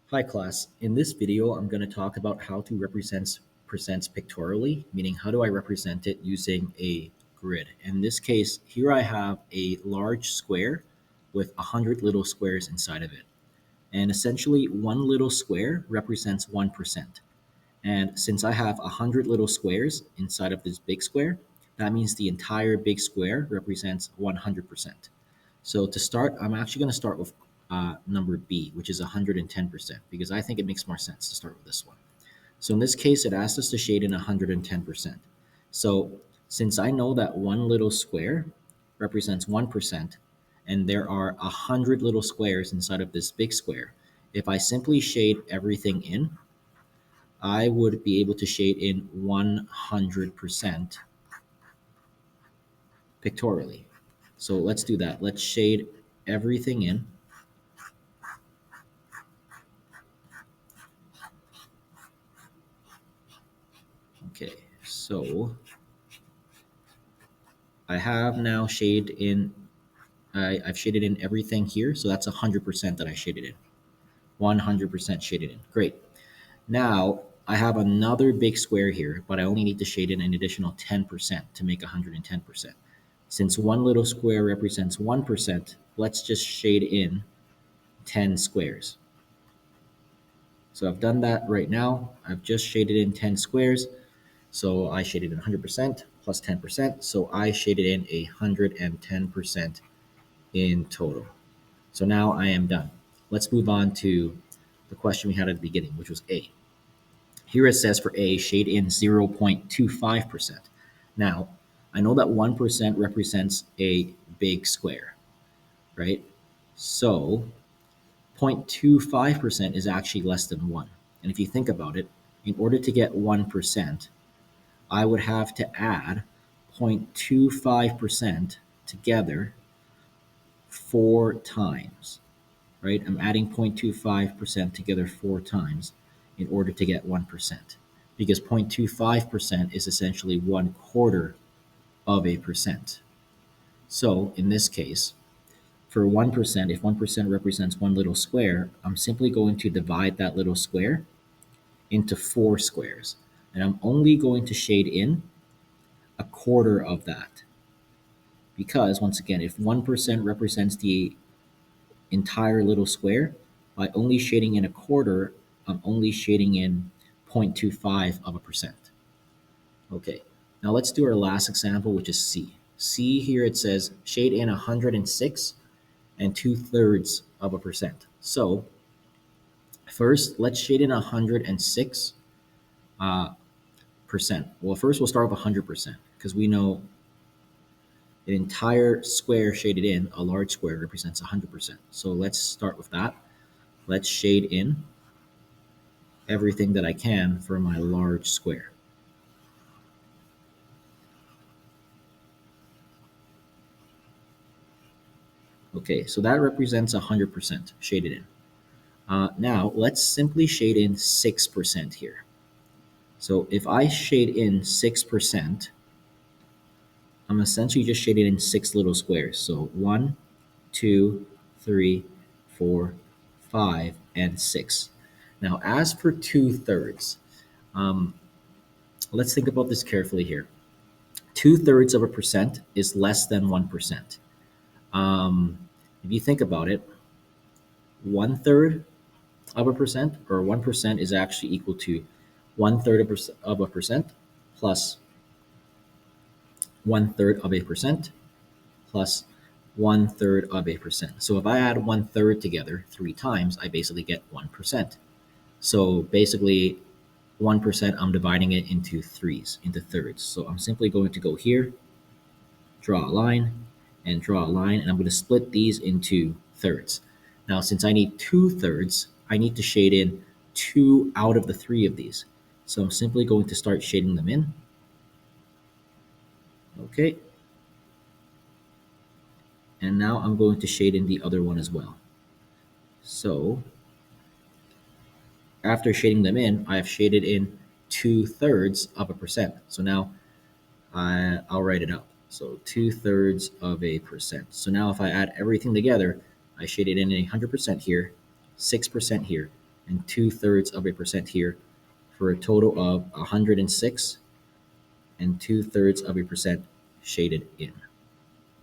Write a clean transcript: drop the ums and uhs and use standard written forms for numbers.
Hi class, in this video I'm going to talk about how to represent presents pictorially, meaning how do I represent it using a grid. In this case, here I have a large square with 100 little squares inside of it. And essentially one little square represents 1%. And since I have 100 little squares inside of this big square, that means the entire big square represents 100%. So to start, I'm actually going to start with number B, which is 110%, because I think it makes more sense to start with this one. So in this case, it asks us to shade in 110%. So since I know that one little square represents 1%, and there are 100 little squares inside of this big square, if I simply shade everything in, I would be able to shade in 100% pictorially. So let's do that. Let's shade everything in. Okay, so I have now shaded in, I've shaded in everything here. So that's 100% that I shaded in. 100% shaded in. Great. Now I have another big square here, but I only need to shade in an additional 10% to make 110%. Since one little square represents 1%, let's just shade in 10 squares. So I've done that right now. I've just shaded in 10 squares. So I shaded in 100% plus 10%. So I shaded in 110% in total. So now I am done. Let's move on to the question we had at the beginning, which was A. Here it says for A, shade in 0.25%. Now, I know that 1% represents a big square, right? So 0.25% is actually less than 1. And if you think about it, in order to get 1%, I would have to add 0.25% together 4 times, right? I'm adding 0.25% together 4 times in order to get 1%, because 0.25% is essentially 1/4 of a percent. So in this case, for 1%, if 1% represents one little square, I'm simply going to divide that little square into 4 squares. And I'm only going to shade in 1/4 of that. Because, once again, if 1% represents the entire little square, by only shading in 1/4, I'm only shading in 0.25 of a percent. Okay, now let's do our last example, which is C. C here it says shade in 106 and 2/3 of a percent. So first, let's shade in 106 percent. Well, first we'll start with 100% because we know an entire square shaded in, a large square represents 100%. So let's start with that. Let's shade in everything that I can for my large square. Okay, so that represents 100% shaded in. Now let's simply shade in 6% here. So if I shade in 6%, I'm essentially just shading in 6 little squares. So 1, 2, 3, 4, 5, and 6. Now as for 2/3, let's think about this carefully here. 2/3 of a percent is less than 1%. If you think about it, 1/3 of a percent, or 1%, is actually equal to 1/3 of a percent plus 1/3 of a percent plus 1/3 of a percent. So if I add 1/3 together 3 times, I basically get 1%. So basically 1%, I'm dividing it into thirds. So I'm simply going to go here, draw a line, and draw a line, and I'm going to split these into thirds. Now, since I need 2/3, I need to shade in 2 out of the 3 of these. So I'm simply going to start shading them in. Okay. And now I'm going to shade in the other one as well. So after shading them in, I have shaded in 2/3 of a percent. So now I'll write it out. So 2/3 of a percent. So now if I add everything together, I shaded in 100% here, 6% here, and 2/3 of a percent here for a total of 106 and 2/3 of a percent shaded in.